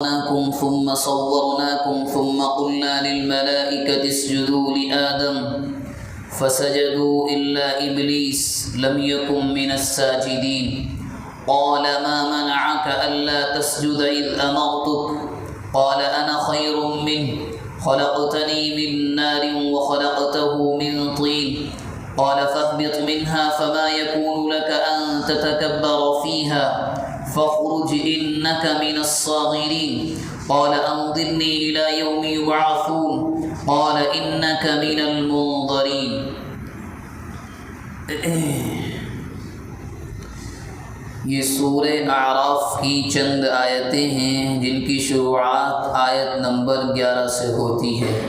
ثم صورناكم ثم قلنا للملائكة اسجدوا لآدم فسجدوا إلا إبليس لم يكن من الساجدين قال ما منعك ألا تسجد إذ أمرتك قال أنا خير منه خلقتني من نار وخلقته من طين قال فاهبط منها فما يكون لك أن تتكبر فيها فاخرج إنك من الصاغرين قال أنظرني إلى يوم يبعثون قال إنك من المنظرين. یہ سورہ اعراف کی چند آیتیں ہیں جن کی شروعات آیت نمبر 11 سے ہوتی ہے،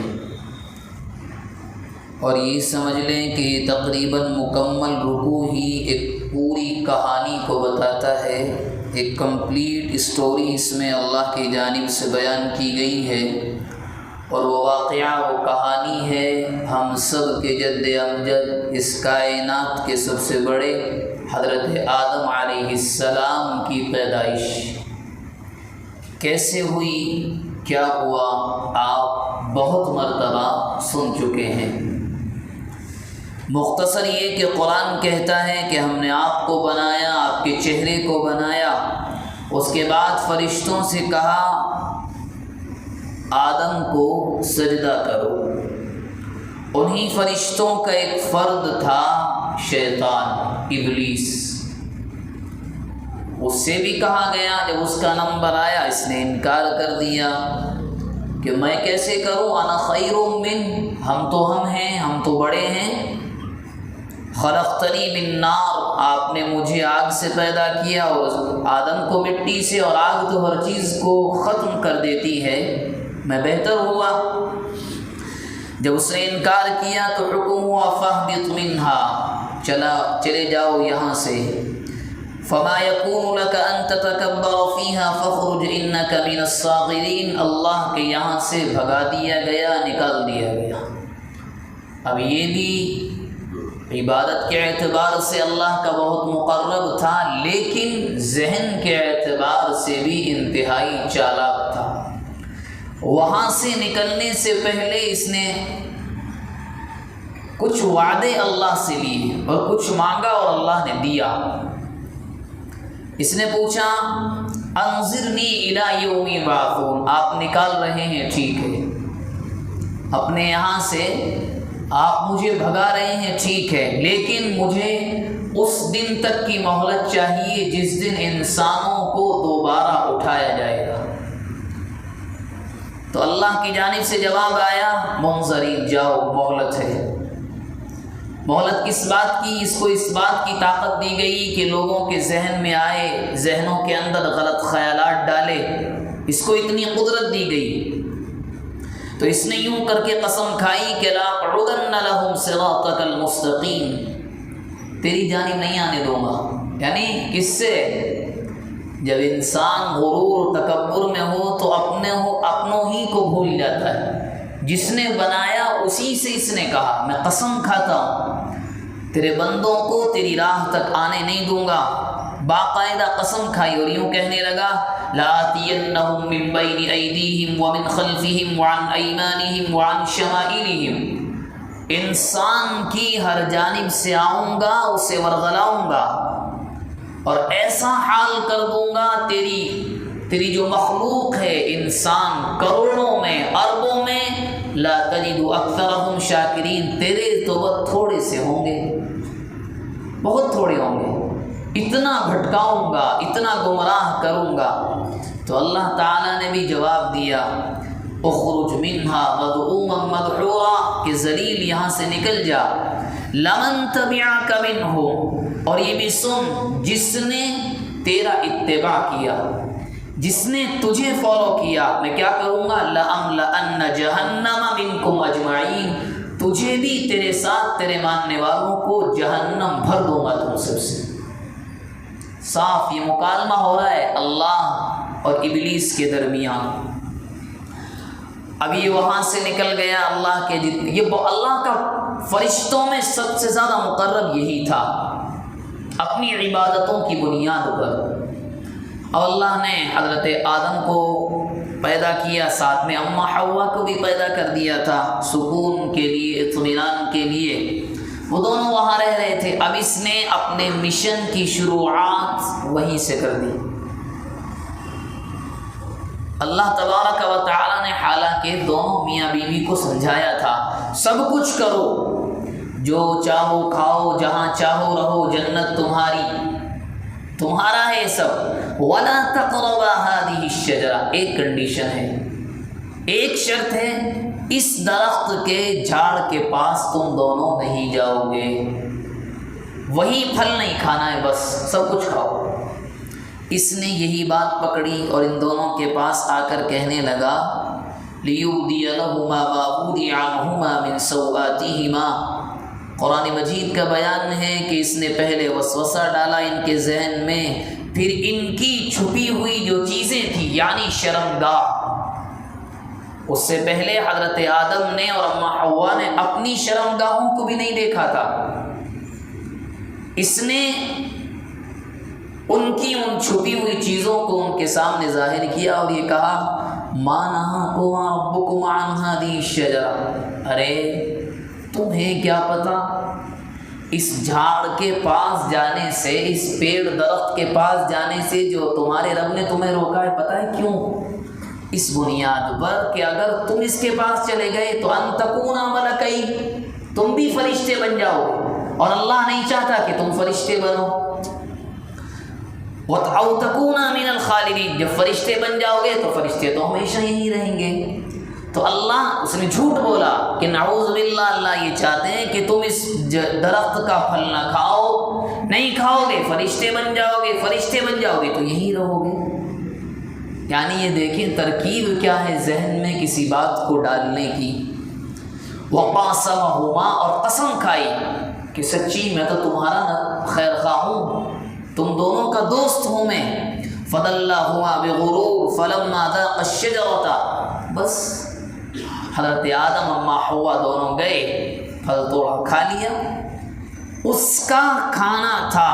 اور یہ سمجھ لیں کہ یہ تقریباً مکمل رکوع ہی ایک پوری کہانی کو بتاتا ہے، ایک کمپلیٹ اسٹوری اس میں اللہ کی جانب سے بیان کی گئی ہے، اور وہ واقعہ وہ کہانی ہے ہم سب کے جد امجد اس کائنات کے سب سے بڑے حضرت آدم علیہ السلام کی پیدائش کیسے ہوئی، کیا ہوا، آپ بہت مرتبہ سن چکے ہیں۔ مختصر یہ کہ قرآن کہتا ہے کہ ہم نے آپ کو بنایا، آپ کے چہرے کو بنایا، اس کے بعد فرشتوں سے کہا آدم کو سجدہ کرو۔ انہی فرشتوں کا ایک فرد تھا شیطان، ابلیس، اس سے بھی کہا گیا، جب اس کا نمبر آیا اس نے انکار کر دیا کہ میں کیسے کروں، انا خیر من، ہم ہیں، ہم تو بڑے ہیں، خلقتنی من نار، آپ نے مجھے آگ سے پیدا کیا، اور آدم کو مٹی سے، اور آگ تو ہر چیز کو ختم کر دیتی ہے، میں بہتر ہوا۔ جب اس نے انکار کیا تو حکم ہوا فاہبط منہا، چلے جاؤ یہاں سے، فما یکون لک ان تتکبر فیہا فاخرج انک من الصاغرین، اللہ کے یہاں سے بھگا دیا گیا، نکال دیا گیا۔ اب یہ بھی عبادت کے اعتبار سے اللہ کا بہت مقرب تھا، لیکن ذہن کے اعتبار سے بھی انتہائی چالاک تھا۔ وہاں سے نکلنے سے پہلے اس نے کچھ وعدے اللہ سے لیے اور کچھ مانگا، اور اللہ نے دیا۔ اس نے پوچھا انظرنی الی یوم یبعثون، آپ نکال رہے ہیں، ٹھیک ہے، اپنے یہاں سے آپ مجھے بھگا رہے ہیں، ٹھیک ہے، لیکن مجھے اس دن تک کی مہلت چاہیے جس دن انسانوں کو دوبارہ اٹھایا جائے گا۔ تو اللہ کی جانب سے جواب آیا منظرین، جاؤ، مہلت ہے۔ مہلت کس بات کی؟ اس کو اس بات کی طاقت دی گئی کہ لوگوں کے ذہن میں آئے، ذہنوں کے اندر غلط خیالات ڈالے، اس کو اتنی قدرت دی گئی۔ تو اس نے یوں کر کے قسم کھائی کہ لاقعدن لهم صراطک المستقیم، تیری جانب نہیں آنے دوں گا۔ یعنی کس سے؟ جب انسان غرور و تکبر میں ہو تو اپنوں ہی کو بھول جاتا ہے، جس نے بنایا اسی سے اس نے کہا میں قسم کھاتا ہوں تیرے بندوں کو تیری راہ تک آنے نہیں دوں گا، باقاعدہ قسم کھائی، اور یوں کہنے لگا لآتینہم من بین ایدیہم ومن خلفہم وعن ایمانہم وعن شمائلہم، انسان کی ہر جانب سے آؤں گا، اسے ورغلاؤں گا، اور ایسا حال کر دوں گا تیری جو مخلوق ہے انسان، کروڑوں میں، اربوں میں، لا تجد اکثرہم شاکرین، تیرے تو بہت تھوڑے سے ہوں گے، بہت تھوڑے ہوں گے، اتنا بھٹکاؤں گا، اتنا گمراہ کروں گا۔ تو اللہ تعالیٰ نے بھی جواب دیا اخرج منہا مذءوما مدحورا، کہ ذلیل یہاں سے نکل جا، لمن تبعک منہم، اور یہ بھی سن جس نے تیرا اتباع کیا، جس نے تجھے فالو کیا، میں کیا کروں گا، لأملأن جہنم منکم اجمعین، تجھے بھی، تیرے ساتھ تیرے ماننے والوں کو جہنم بھر دوں گا تم سب سے۔ صاف یہ مکالمہ ہو رہا ہے اللہ اور ابلیس کے درمیان۔ اب یہ وہاں سے نکل گیا، اللہ کے یہ اللہ کا فرشتوں میں سب سے زیادہ مقرب یہی تھا، اپنی عبادتوں کی بنیاد پر۔ اب اللہ نے حضرت آدم کو پیدا کیا، ساتھ میں اماں حوا کو بھی پیدا کر دیا تھا سکون کے لیے، اطمینان کے لیے، وہ دونوں وہاں رہ رہے تھے۔ اب اس نے اپنے مشن کی شروعات وہیں سے کر دی۔ اللہ تبارک و تعالی نے حالانکہ دونوں میاں بیوی کو سمجھایا تھا سب کچھ کرو، جو چاہو کھاؤ، جہاں چاہو رہو، جنت تمہارا ہے سب، وَلَا تَقْرَبَا هَذِهِ الشَّجَرَةَ، ایک کنڈیشن ہے، ایک شرط ہے، اس درخت کے جھاڑ کے پاس تم دونوں نہیں جاؤ گے، وہی پھل نہیں کھانا ہے، بس سب کچھ کھاؤ۔ اس نے یہی بات پکڑی اور ان دونوں کے پاس آ کر کہنے لگا لِيُبْدِيَ لَهُمَا مَا بُدِعَ عَنْهُمَا مِنْ سَوْآتِهِمَا۔ قرآن مجید کا بیان ہے کہ اس نے پہلے وسوسہ ڈالا ان کے ذہن میں، پھر ان کی چھپی ہوئی جو چیزیں تھیں یعنی شرمگاہ، اس سے پہلے حضرت آدم نے اور اماں حوا نے اپنی شرمگاہوں کو بھی نہیں دیکھا تھا، اس نے ان کی ان چھپی ہوئی چیزوں کو ان کے سامنے ظاہر کیا اور یہ کہا مَا نَهَاكُمَا رَبُّكُمْ عَنْ هَذِهِ الشَّجَرَةِ، ارے تمہیں کیا پتا اس جھاڑ کے پاس جانے سے، اس پیڑ درخت کے پاس جانے سے جو تمہارے رب نے تمہیں روکا ہے، پتہ ہے کیوں؟ اس بنیاد پر کہ اگر تم اس کے پاس چلے گئے تو ان تکونا ملکین، تم بھی فرشتے بن جاؤ گے، اور اللہ نہیں چاہتا کہ تم فرشتے بنو، او تکونا من الخالدین، جب فرشتے بن جاؤ گے تو فرشتے تو ہمیشہ یہیں رہیں گے۔ تو اللہ، اس نے جھوٹ بولا کہ نعوذ باللہ، اللہ یہ چاہتے ہیں کہ تم اس درخت کا پھل نہ کھاؤ، نہیں کھاؤ گے فرشتے بن جاؤ گے، فرشتے بن جاؤ گے تو یہیں رہو گے۔ یعنی یہ دیکھیں ترکیب کیا ہے ذہن میں کسی بات کو ڈالنے کی۔ وَقَاسَمَهُمَا، اور قسم کھائی کہ سچی میں تو تمہارا خیر خواہ ہوں، تم دونوں کا دوست ہوں میں۔ فَدَلَّاهُمَا بِغُرُورٍ فَلَمَّا ذَاقَا الشَّجَرَةَ، بس حضرت آدم اماں حوا دونوں گئے، پھل توڑا کھا لیا۔ اس کا کھانا تھا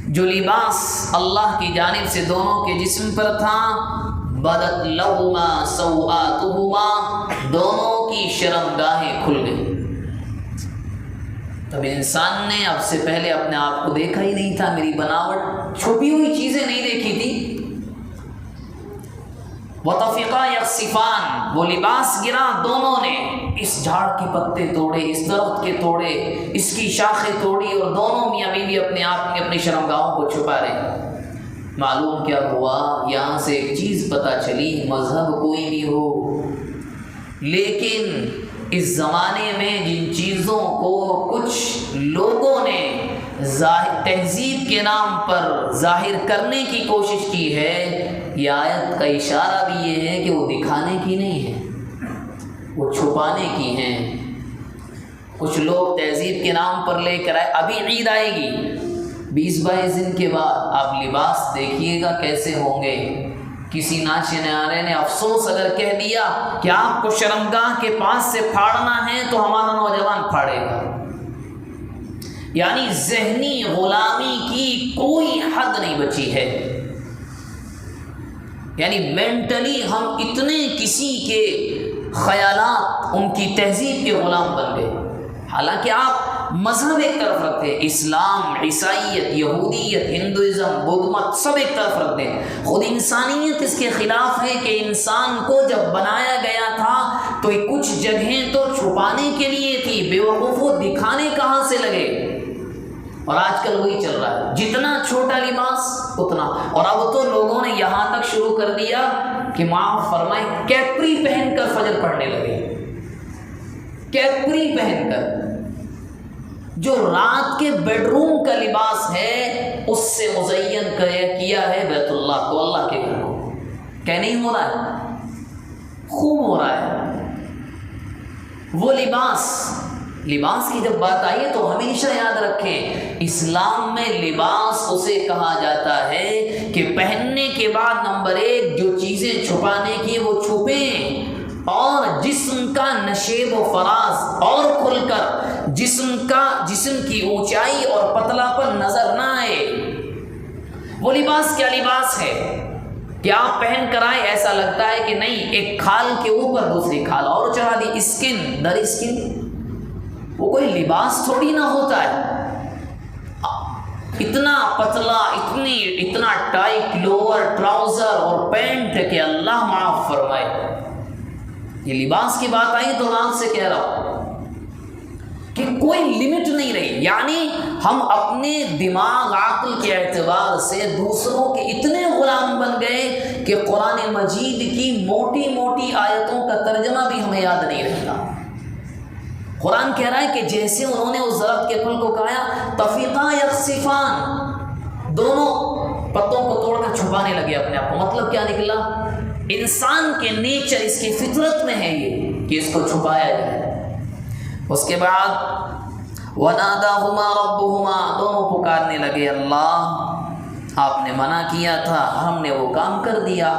جو لباس اللہ کی جانب سے دونوں کے جسم پر تھا، بدت لہما سوآتہما، دونوں کی شرمگاہیں کھل گئی۔ تب انسان نے اب سے پہلے اپنے آپ کو دیکھا ہی نہیں تھا، میری بناوٹ، چھپی ہوئی چیزیں نہیں دیکھی تھی۔ وَطَفِقَا يَخْصِفَانِ، وہ لباس گرا دونوں نے، اس جھاڑ کے پتے توڑے، اس درخت کے توڑے، اس کی شاخیں توڑی، اور دونوں میاں بیوی اپنے آپ میں اپنی شرمگاہوں کو چھپا رہے۔ معلوم کیا ہوا؟ یہاں سے ایک چیز پتہ چلی، مذہب کوئی بھی ہو، لیکن اس زمانے میں جن چیزوں کو کچھ لوگوں نے تہذیب کے نام پر ظاہر کرنے کی کوشش کی ہے، یہ آیت کا اشارہ بھی یہ ہے کہ وہ دکھانے کی نہیں ہے، وہ چھپانے کی ہیں۔ کچھ لوگ تہذیب کے نام پر لے کر آئے، ابھی عید آئے گی 20-22 دن کے بعد، آپ لباس دیکھیے گا کیسے ہوں گے۔ کسی ناچنے نعرے نے افسوس اگر کہہ دیا کہ آپ کو شرمگاہ کے پاس سے پھاڑنا ہے تو ہمارا نوجوان پھاڑے گا، یعنی ذہنی غلامی کی کوئی حد نہیں بچی ہے، یعنی مینٹلی ہم اتنے کسی کے خیالات، ان کی تہذیب کے غلام بن گئے۔ حالانکہ آپ مذہب ایک طرف رکھتے ہیں، اسلام، عیسائیت، یہودیت، ہندوازم، بدھ مت، سب ایک طرف رکھتے ہیں، خود انسانیت اس کے خلاف ہے کہ انسان کو جب بنایا گیا تھا تو کچھ جگہیں تو چھپانے کے لیے تھی، بے وقوفوں دکھانے کہاں سے لگے، اور آج کل وہی چل رہا ہے، جتنا چھوٹا لباس اتنا، اور اب تو لوگوں نے یہاں تک شروع کر دیا کہ معاف فرمائیں کیپری پہن کر فجر پڑھنے لگے، کیپری پہن کر، جو رات کے بیڈ روم کا لباس ہے اس سے مزین کیا ہے بیت اللہ کو، اللہ کے گھر کو، کیا نہیں ہو رہا ہے؟ خوب ہو رہا ہے۔ وہ لباس کی جب بات آئی ہے تو ہمیشہ یاد رکھیں، اسلام میں لباس اسے کہا جاتا ہے کہ پہننے کے بعد نمبر 1 جو چیزیں چھپانے کی وہ چھپیں، اور جسم کا نشیب و فراز اور کھل کر جسم کی اونچائی اور پتلا پر نظر نہ آئے۔ وہ لباس کیا لباس ہے؟ کہ آپ پہن کر آئے ایسا لگتا ہے کہ نہیں، ایک کھال کے اوپر دوسری کھال اور چڑھا دی، اسکن در اسکن۔ وہ کوئی لباس تھوڑی نہ ہوتا ہے، اتنا پتلا، اتنا ٹائٹ لوور ٹراؤزر اور پینٹ کہ اللہ معاف فرمائے۔ یہ لباس کی بات آئی تو نام سے کہہ رہا ہوں کہ کوئی لمٹ نہیں رہی، یعنی ہم اپنے دماغ عقل کے اعتبار سے دوسروں کے اتنے غلام بن گئے کہ قرآن مجید کی موٹی موٹی آیتوں کا ترجمہ بھی ہمیں یاد نہیں رہتا۔ قرآن کہہ رہا ہے کہ جیسے انہوں نے اس درخت کے پھل کو کھایا، طفقا یخصفان، دونوں پتوں کو توڑ کر چھپانے لگے اپنے آپ کو۔ مطلب کیا نکلا؟ انسان کے نیچر، اس کی فطرت میں ہے یہ کہ اس کو چھپایا جائے۔ اس کے بعد وَنَادَاهُمَا رَبُّهُمَا، دونوں پکارنے لگے، اللہ آپ نے منع کیا تھا، ہم نے وہ کام کر دیا۔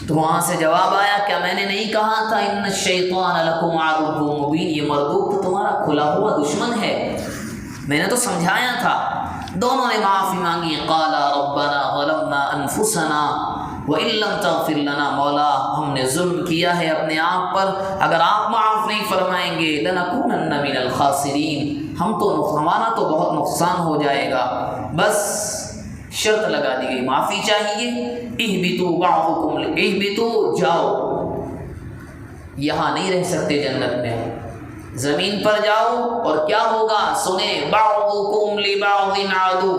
تو وہاں سے جواب آیا، کیا میں نے نہیں کہا تھا ان الشیطان لکم عدو مبین، یہ مردود تو تمہارا کھلا ہوا دشمن ہے، میں نے تو سمجھایا تھا۔ دونوں نے معافی مانگی، قال ربنا ظلمنا انفسنا وَإِن لَّمْ تَغْفِرْ لَنَا، مولا ہم نے ظلم کیا ہے اپنے آپ پر، اگر آپ معاف نہیں فرمائیں گے لَنَكُونَنَّ مِنَ الْخَاسِرِينَ، ہمارا تو بہت نقصان ہو جائے گا۔ بس شرط لگا دی گئی، معافی چاہیے، اہبطوا بعضکم، اہبطوا جاؤ، یہاں نہیں رہ سکتے جنت میں، زمین پر جاؤ، اور کیا ہوگا سنیں، بعضکم لبعض عدو،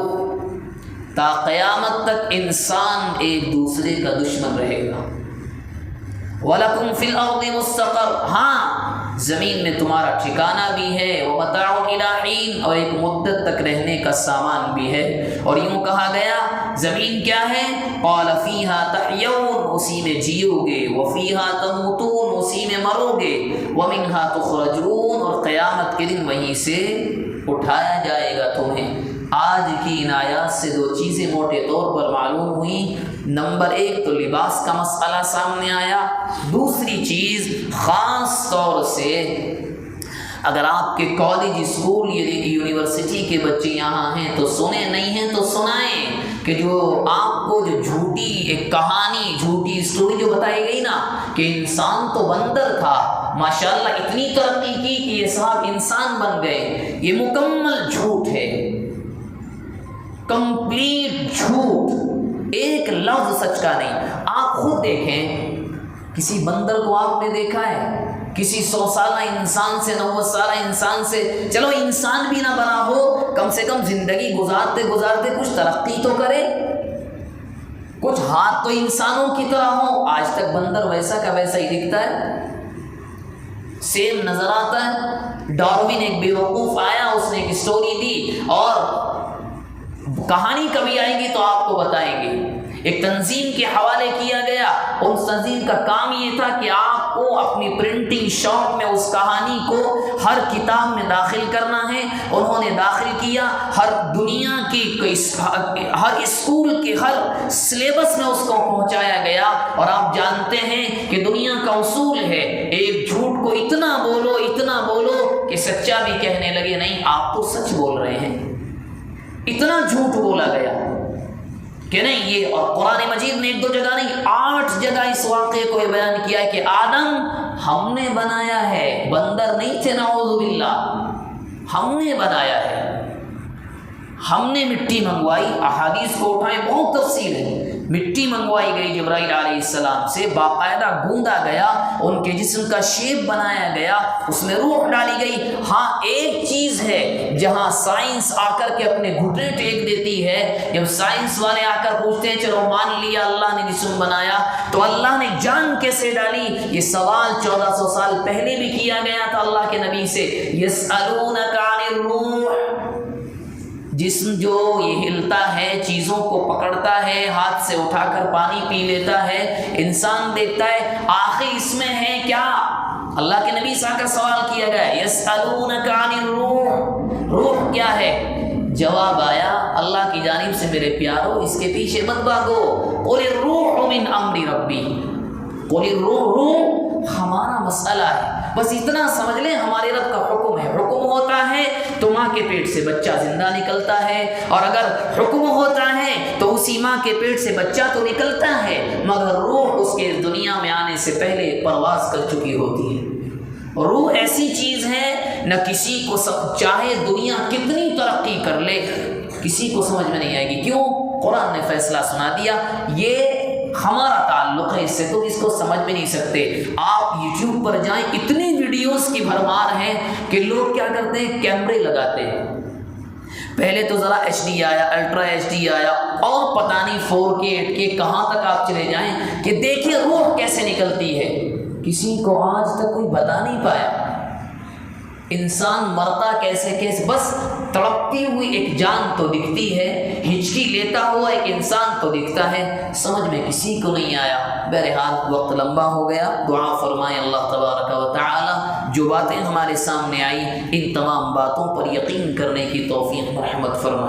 تا قیامت تک انسان ایک دوسرے کا دشمن رہے گا۔ وَلَكُمْ فِي الْأَرْضِ مُسْتَقَرٌّ، ہاں زمین میں تمہارا ٹھکانہ بھی ہے، وَمَتَاعٌ إِلَىٰ حِينٍ، اور ایک مدت تک رہنے کا سامان بھی ہے۔ اور یوں کہا گیا زمین کیا ہے؟ قَالَ فِيهَا تَحْيَوْنَ، اسی میں جیو گے، وَفِيهَا تَمُوتُونَ، اسی میں مرو گے، وَمِنْهَا تُخْرَجُونَ، اور قیامت کے دن وہیں سے اٹھایا جائے گا تمہیں۔ آج کی ان آیات سے دو چیزیں موٹے طور پر معلوم ہوئیں۔ نمبر ایک تو لباس کا مسئلہ سامنے آیا، دوسری چیز خاص طور سے اگر آپ کے کالج، اسکول، یونیورسٹی کے بچے یہاں ہیں تو سنیں، نہیں ہیں تو سنائیں، کہ جو آپ کو جو جھوٹی ایک کہانی، جھوٹی اسٹوری جو بتائی گئی نا کہ انسان تو بندر تھا، ماشاءاللہ اتنی ترقی کی کہ یہ صاحب انسان بن گئے، یہ مکمل جھوٹ ہے، کمپلیٹ جھوٹ، ایک لفظ سچ کا نہیں۔ آپ خود دیکھیں، کسی بندر کو آپ نے دیکھا ہے؟ کسی 100 سالہ انسان سے، 90 سالہ انسان سے، چلو انسان بھی نہ بنا ہو، کم سے کم زندگی گزارتے گزارتے کچھ ترقی تو کرے، کچھ ہاتھ تو انسانوں کی طرح ہو۔ آج تک بندر ویسا کا ویسا ہی دکھتا ہے، سیم نظر آتا ہے۔ ڈاروین ایک بیوقوف آیا، اس نے ایک اسٹوری دی، اور کہانی کبھی آئے گی تو آپ کو بتائیں گے۔ ایک تنظیم کے حوالے کیا گیا، اس تنظیم کا کام یہ تھا کہ آپ کو اپنی پرنٹنگ شاپ میں اس کہانی کو ہر کتاب میں داخل کرنا ہے۔ انہوں نے داخل کیا، ہر دنیا کی ہر اسکول کے ہر سلیبس میں اس کو پہنچایا گیا۔ اور آپ جانتے ہیں کہ دنیا کا اصول ہے، ایک جھوٹ کو اتنا بولو کہ سچا بھی کہنے لگے نہیں آپ تو سچ بول رہے ہیں، اتنا جھوٹ بولا گیا کہ نہیں یہ۔ اور قرآن مجید نے 1 2 جگہ نہیں 8 جگہ اس واقعے کو بیان کیا ہے کہ آدم ہم نے بنایا ہے، بندر نہیں تھے، نعوذ باللہ، ہم نے بنایا ہے، ہم نے مٹی منگوائی۔ احادیث کو اٹھائیں، بہت تفصیل ہے۔ مٹی منگوائی گئی جبرائیل علیہ السلام سے، باقاعدہ گوندا گیا، ان کے جسم کا شیپ بنایا گیا، اس میں روح ڈالی گئی۔ ہاں ایک چیز ہے جہاں سائنس آ کر کے اپنے گھٹنے ٹیک دیتی ہے، جب سائنس والے آ کر پوچھتے ہیں چلو مان لیا اللہ نے جسم بنایا، تو اللہ نے جان کیسے ڈالی؟ یہ سوال 1400 سال پہلے بھی کیا گیا تھا اللہ کے نبی سے۔ یسألونک عن الروح، جسم جو یہ ہلتا ہے، چیزوں کو پکڑتا ہے، ہاتھ سے اٹھا کر پانی پی لیتا ہے، انسان دیکھتا ہے، آخر اس میں ہے کیا؟ اللہ کے نبی سے آ کر سوال کیا گیا، یسألونک عن الروح، روح کیا ہے؟ جواب آیا اللہ کی جانب سے، میرے پیارو اس کے پیچھے مت بھاگو، قل الروح من امر ربی، قل الروح، روح ہمارا مسئلہ ہے، بس اتنا سمجھ لیں ہمارے رب کا حکم ہے، حکم ہوتا ہے تو ماں کے پیٹ سے بچہ زندہ نکلتا ہے، اور اگر حکم ہوتا ہے تو اسی ماں کے پیٹ سے بچہ تو نکلتا ہے مگر روح اس کے دنیا میں آنے سے پہلے پرواز کر چکی ہوتی ہے۔ روح ایسی چیز ہے نہ کسی کو چاہے دنیا کتنی ترقی کر لے کسی کو سمجھ میں نہیں آئے گی، کیوں؟ قرآن نے فیصلہ سنا دیا، یہ ہمارا تعلق ہے، اس سے تو اس کو سمجھ بھی نہیں سکتے۔ آپ یوٹیوب پر جائیں، اتنی ویڈیوز کی بھرمار ہے کہ لوگ کیا کرتے ہیں، کیمرے لگاتے ہیں، پہلے تو ذرا ایچ ڈی آیا، الٹرا ایچ ڈی آیا، اور پتہ نہیں 4K 8K کہاں تک آپ چلے جائیں کہ دیکھیں روح کیسے نکلتی ہے، کسی کو آج تک کوئی بتا نہیں پایا انسان مرتا کیسے بس تڑپتی ہوئی ایک جان تو دکھتی ہے، ہچکی لیتا ہوا ایک انسان تو دکھتا ہے، سمجھ میں کسی کو نہیں آیا۔ بہرحال وقت لمبا ہو گیا، دعا فرمائیں اللہ تبارک و تعالی جو باتیں ہمارے سامنے آئی ان تمام باتوں پر یقین کرنے کی توفیق مرحمت فرمائے۔